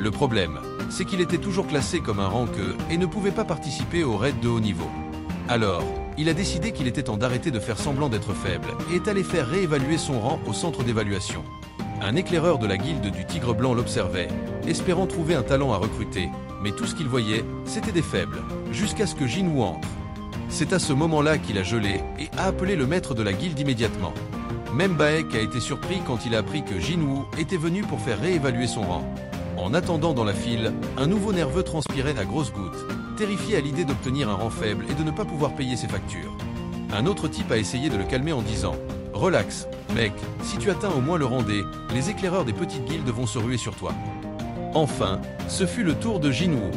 Le problème, c'est qu'il était toujours classé comme un rang E et ne pouvait pas participer aux raids de haut niveau. Alors, il a décidé qu'il était temps d'arrêter de faire semblant d'être faible et est allé faire réévaluer son rang au centre d'évaluation. Un éclaireur de la guilde du Tigre Blanc l'observait, espérant trouver un talent à recruter, mais tout ce qu'il voyait, c'était des faibles, jusqu'à ce que Jinwoo entre. C'est à ce moment-là qu'il a gelé et a appelé le maître de la guilde immédiatement. Même Baek a été surpris quand il a appris que Jinwoo était venu pour faire réévaluer son rang. En attendant dans la file, un nouveau nerveux transpirait à grosses gouttes, terrifié à l'idée d'obtenir un rang faible et de ne pas pouvoir payer ses factures. Un autre type a essayé de le calmer en disant « Relax, mec, si tu atteins au moins le rang D, les éclaireurs des petites guildes vont se ruer sur toi. » Enfin, ce fut le tour de Jinwoo.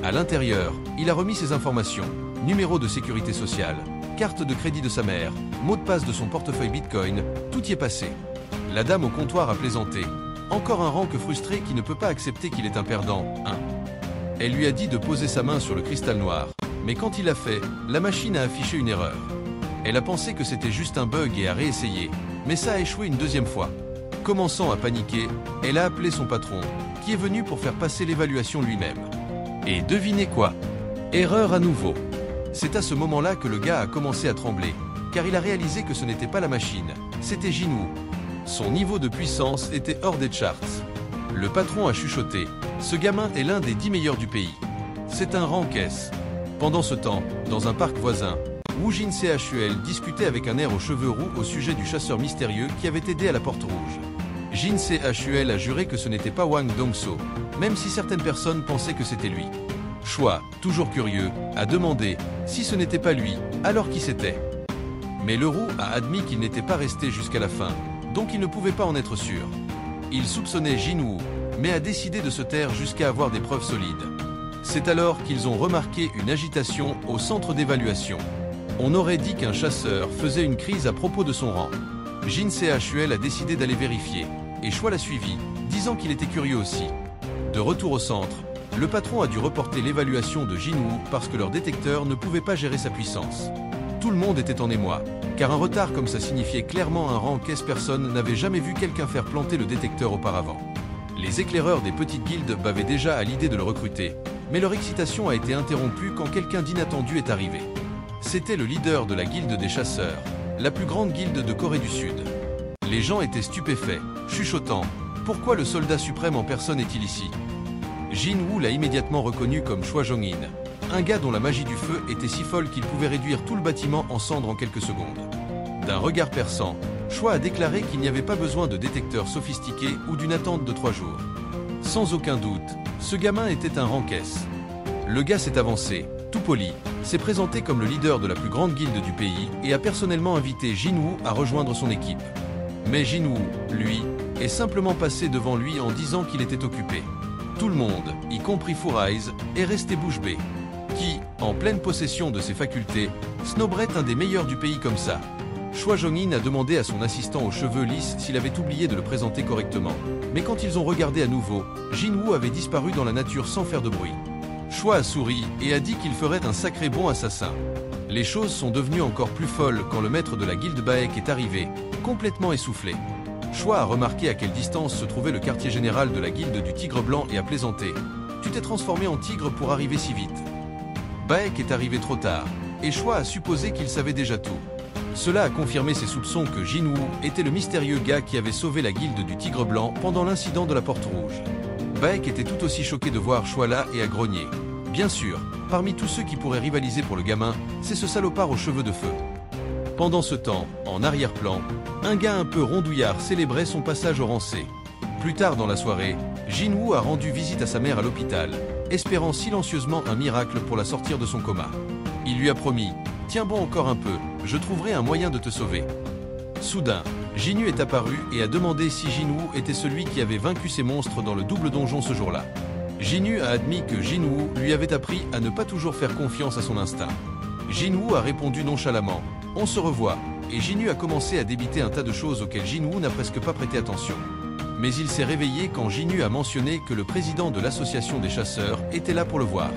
À l'intérieur, il a remis ses informations, numéro de sécurité sociale, carte de crédit de sa mère, mot de passe de son portefeuille Bitcoin, tout y est passé. La dame au comptoir a plaisanté. Encore un rang que frustré qui ne peut pas accepter qu'il est un perdant, hein. Elle lui a dit de poser sa main sur le cristal noir, mais quand il l'a fait, la machine a affiché une erreur. Elle a pensé que c'était juste un bug et a réessayé, mais ça a échoué une deuxième fois. Commençant à paniquer, elle a appelé son patron, qui est venu pour faire passer l'évaluation lui-même. Et devinez quoi? Erreur à nouveau. C'est à ce moment-là que le gars a commencé à trembler, car il a réalisé que ce n'était pas la machine, c'était Jinwoo. Son niveau de puissance était hors des charts. Le patron a chuchoté, ce gamin est l'un des 10 meilleurs du pays. C'est un rang S. Pendant ce temps, dans un parc voisin, Woo Jin Chul discutait avec un air aux cheveux roux au sujet du chasseur mystérieux qui avait aidé à la Porte Rouge. Jin Chul a juré que ce n'était pas Wang Dongso, même si certaines personnes pensaient que c'était lui. Choi, toujours curieux, a demandé si ce n'était pas lui, alors qui c'était. Mais le roux a admis qu'il n'était pas resté jusqu'à la fin, donc il ne pouvait pas en être sûr. Il soupçonnait Jinwoo, mais a décidé de se taire jusqu'à avoir des preuves solides. C'est alors qu'ils ont remarqué une agitation au centre d'évaluation. On aurait dit qu'un chasseur faisait une crise à propos de son rang. Jin Chul a décidé d'aller vérifier, et Choi l'a suivi, disant qu'il était curieux aussi. De retour au centre, le patron a dû reporter l'évaluation de Jinwoo parce que leur détecteur ne pouvait pas gérer sa puissance. Tout le monde était en émoi, car un retard comme ça signifiait clairement un rang qu'est-ce personne n'avait jamais vu quelqu'un faire planter le détecteur auparavant. Les éclaireurs des petites guildes bavaient déjà à l'idée de le recruter, mais leur excitation a été interrompue quand quelqu'un d'inattendu est arrivé. C'était le leader de la guilde des chasseurs, la plus grande guilde de Corée du Sud. Les gens étaient stupéfaits, chuchotant « Pourquoi le soldat suprême en personne est-il ici ?» Jinwoo l'a immédiatement reconnu comme Choi Jong-in, un gars dont la magie du feu était si folle qu'il pouvait réduire tout le bâtiment en cendres en quelques secondes. D'un regard perçant, Choi a déclaré qu'il n'y avait pas besoin de détecteurs sophistiqués ou d'une attente de 3 jours. Sans aucun doute, ce gamin était un rang S. Le gars s'est avancé, tout poli, s'est présenté comme le leader de la plus grande guilde du pays et a personnellement invité Jinwoo à rejoindre son équipe. Mais Jinwoo, lui, est simplement passé devant lui en disant qu'il était occupé. Tout le monde, y compris Four Eyes, est resté bouche bée. Qui, en pleine possession de ses facultés, snobberait un des meilleurs du pays comme ça. Choi Jong-in a demandé à son assistant aux cheveux lisses s'il avait oublié de le présenter correctement. Mais quand ils ont regardé à nouveau, Jinwoo avait disparu dans la nature sans faire de bruit. Choi a souri et a dit qu'il ferait un sacré bon assassin. Les choses sont devenues encore plus folles quand le maître de la guilde Baek est arrivé, complètement essoufflé. Choi a remarqué à quelle distance se trouvait le quartier général de la guilde du Tigre Blanc et a plaisanté. « Tu t'es transformé en tigre pour arriver si vite. » Baek est arrivé trop tard, et Choi a supposé qu'il savait déjà tout. Cela a confirmé ses soupçons que Jinwoo était le mystérieux gars qui avait sauvé la guilde du Tigre Blanc pendant l'incident de la Porte Rouge. Baek était tout aussi choqué de voir Choi là et a grogné. Bien sûr, parmi tous ceux qui pourraient rivaliser pour le gamin, c'est ce salopard aux cheveux de feu. Pendant ce temps, en arrière-plan, un gars un peu rondouillard célébrait son passage au rang C. Plus tard dans la soirée, Jinwoo a rendu visite à sa mère à l'hôpital, espérant silencieusement un miracle pour la sortir de son coma. Il lui a promis « Tiens bon encore un peu, je trouverai un moyen de te sauver ». Soudain, Jinwoo est apparu et a demandé si Jinwoo était celui qui avait vaincu ces monstres dans le double donjon ce jour-là. Jinwoo a admis que Jinwoo lui avait appris à ne pas toujours faire confiance à son instinct. Jinwoo a répondu nonchalamment « On se revoit » et Jinwoo a commencé à débiter un tas de choses auxquelles Jinwoo n'a presque pas prêté attention. Mais il s'est réveillé quand Jinwoo a mentionné que le président de l'association des chasseurs était là pour le voir.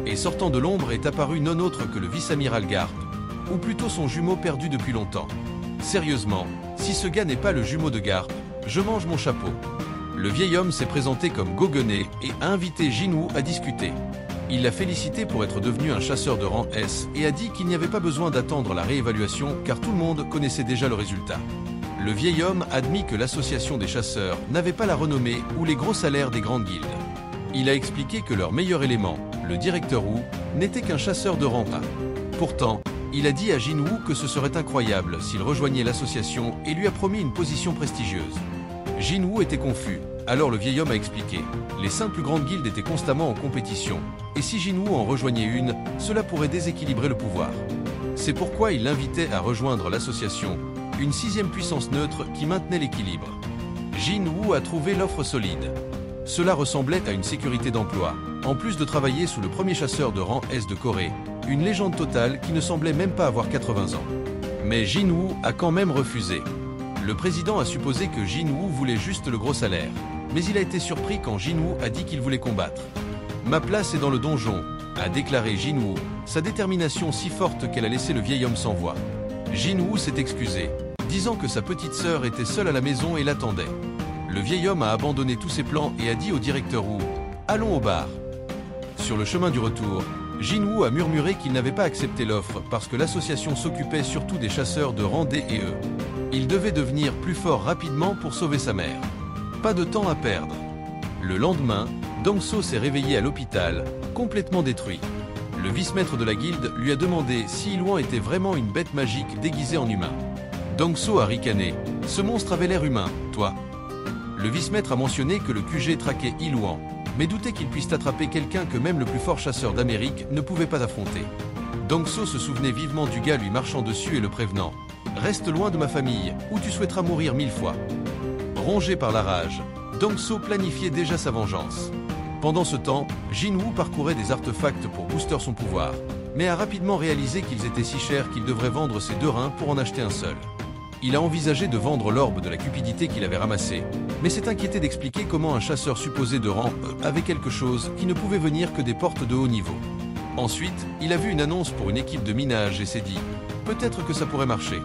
Et sortant de l'ombre est apparu non autre que le vice-amiral Garp, ou plutôt son jumeau perdu depuis longtemps. Sérieusement, si ce gars n'est pas le jumeau de Garp, je mange mon chapeau. Le vieil homme s'est présenté comme Goguenay et a invité Jinwoo à discuter. Il l'a félicité pour être devenu un chasseur de rang S et a dit qu'il n'y avait pas besoin d'attendre la réévaluation car tout le monde connaissait déjà le résultat. Le vieil homme admit que l'association des chasseurs n'avait pas la renommée ou les gros salaires des grandes guildes. Il a expliqué que leur meilleur élément, le directeur Wu, n'était qu'un chasseur de rang A. Pourtant, il a dit à Jinwoo que ce serait incroyable s'il rejoignait l'association et lui a promis une position prestigieuse. Jinwoo était confus, alors le vieil homme a expliqué. Les 5 plus grandes guildes étaient constamment en compétition, et si Jinwoo en rejoignait une, cela pourrait déséquilibrer le pouvoir. C'est pourquoi il l'invitait à rejoindre l'association, une 6e puissance neutre qui maintenait l'équilibre. Jinwoo a trouvé l'offre solide. Cela ressemblait à une sécurité d'emploi, en plus de travailler sous le premier chasseur de rang S de Corée, une légende totale qui ne semblait même pas avoir 80 ans. Mais Jinwoo a quand même refusé. Le président a supposé que Jinwoo voulait juste le gros salaire, mais il a été surpris quand Jinwoo a dit qu'il voulait combattre. « Ma place est dans le donjon », a déclaré Jinwoo, sa détermination si forte qu'elle a laissé le vieil homme sans voix. Jinwoo s'est excusé, disant que sa petite sœur était seule à la maison et l'attendait. Le vieil homme a abandonné tous ses plans et a dit au directeur Wu « Allons au bar ». Sur le chemin du retour, Jinwoo a murmuré qu'il n'avait pas accepté l'offre parce que l'association s'occupait surtout des chasseurs de rang D et E. Il devait devenir plus fort rapidement pour sauver sa mère. Pas de temps à perdre. Le lendemain, Dong-so s'est réveillé à l'hôpital, complètement détruit. Le vice-maître de la guilde lui a demandé si Ilouan était vraiment une bête magique déguisée en humain. Dong-so a ricané. « Ce monstre avait l'air humain, toi ». Le vice-maître a mentionné que le QG traquait Ilouan, mais doutait qu'il puisse attraper quelqu'un que même le plus fort chasseur d'Amérique ne pouvait pas affronter. Dong-so se souvenait vivement du gars lui marchant dessus et le prévenant. « Reste loin de ma famille, ou tu souhaiteras mourir 1000 fois ». Rongé par la rage, Dong-so planifiait déjà sa vengeance. Pendant ce temps, Jinwoo parcourait des artefacts pour booster son pouvoir, mais a rapidement réalisé qu'ils étaient si chers qu'il devrait vendre ses 2 reins pour en acheter un seul. Il a envisagé de vendre l'orbe de la cupidité qu'il avait ramassé, mais s'est inquiété d'expliquer comment un chasseur supposé de rang E avait quelque chose qui ne pouvait venir que des portes de haut niveau. Ensuite, il a vu une annonce pour une équipe de minage et s'est dit « Peut-être que ça pourrait marcher ».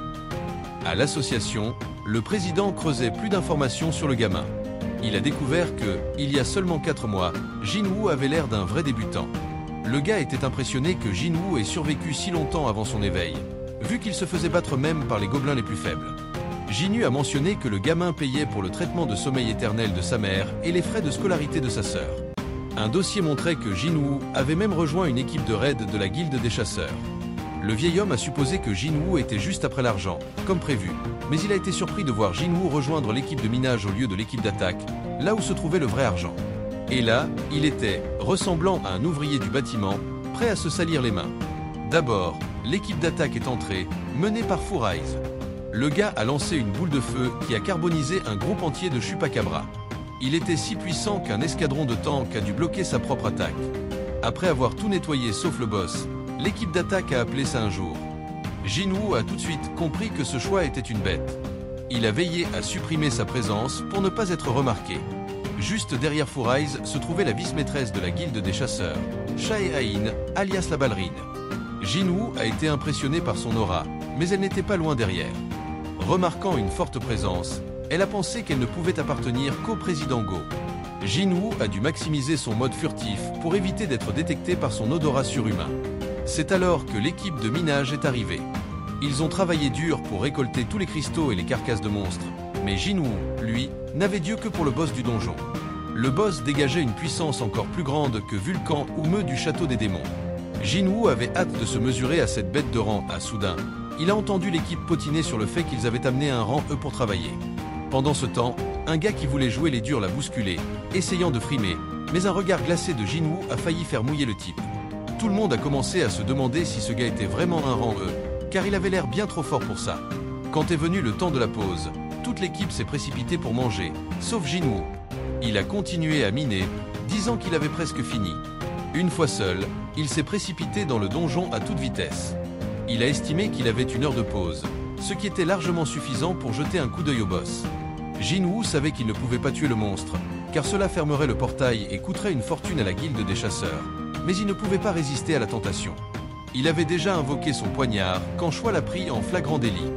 À l'association, le président creusait plus d'informations sur le gamin. Il a découvert que, il y a seulement 4 mois, Jinwoo avait l'air d'un vrai débutant. Le gars était impressionné que Jinwoo ait survécu si longtemps avant son éveil, vu qu'il se faisait battre même par les gobelins les plus faibles. Jinwoo a mentionné que le gamin payait pour le traitement de sommeil éternel de sa mère et les frais de scolarité de sa sœur. Un dossier montrait que Jinwoo avait même rejoint une équipe de raid de la guilde des chasseurs. Le vieil homme a supposé que Jinwoo était juste après l'argent, comme prévu, mais il a été surpris de voir Jinwoo rejoindre l'équipe de minage au lieu de l'équipe d'attaque, là où se trouvait le vrai argent. Et là, il était, ressemblant à un ouvrier du bâtiment, prêt à se salir les mains. D'abord, l'équipe d'attaque est entrée, menée par Furize. Le gars a lancé une boule de feu qui a carbonisé un groupe entier de chupacabras. Il était si puissant qu'un escadron de tanks a dû bloquer sa propre attaque. Après avoir tout nettoyé sauf le boss, l'équipe d'attaque a appelé ça un jour. Jinwoo a tout de suite compris que ce choix était une bête. Il a veillé à supprimer sa présence pour ne pas être remarqué. Juste derrière Furize se trouvait la vice-maîtresse de la guilde des chasseurs, Chae-Ain, alias la ballerine. Jinwoo a été impressionné par son aura, mais elle n'était pas loin derrière. Remarquant une forte présence, elle a pensé qu'elle ne pouvait appartenir qu'au président Go. Jinwoo a dû maximiser son mode furtif pour éviter d'être détecté par son odorat surhumain. C'est alors que l'équipe de minage est arrivée. Ils ont travaillé dur pour récolter tous les cristaux et les carcasses de monstres, mais Jinwoo, lui, n'avait Dieu que pour le boss du donjon. Le boss dégageait une puissance encore plus grande que Vulcan ou Meu du château des démons. Jinwoo avait hâte de se mesurer à cette bête de rang A. Soudain, il a entendu l'équipe potiner sur le fait qu'ils avaient amené un rang E pour travailler. Pendant ce temps, un gars qui voulait jouer les durs l'a bousculé, essayant de frimer, mais un regard glacé de Jinwoo a failli faire mouiller le type. Tout le monde a commencé à se demander si ce gars était vraiment un rang E, car il avait l'air bien trop fort pour ça. Quand est venu le temps de la pause, toute l'équipe s'est précipitée pour manger, sauf Jinwoo. Il a continué à miner, disant qu'il avait presque fini. Une fois seul, il s'est précipité dans le donjon à toute vitesse. Il a estimé qu'il avait 1 heure de pause, ce qui était largement suffisant pour jeter un coup d'œil au boss. Jinwoo savait qu'il ne pouvait pas tuer le monstre, car cela fermerait le portail et coûterait une fortune à la guilde des chasseurs. Mais il ne pouvait pas résister à la tentation. Il avait déjà invoqué son poignard quand Choi l'a pris en flagrant délit.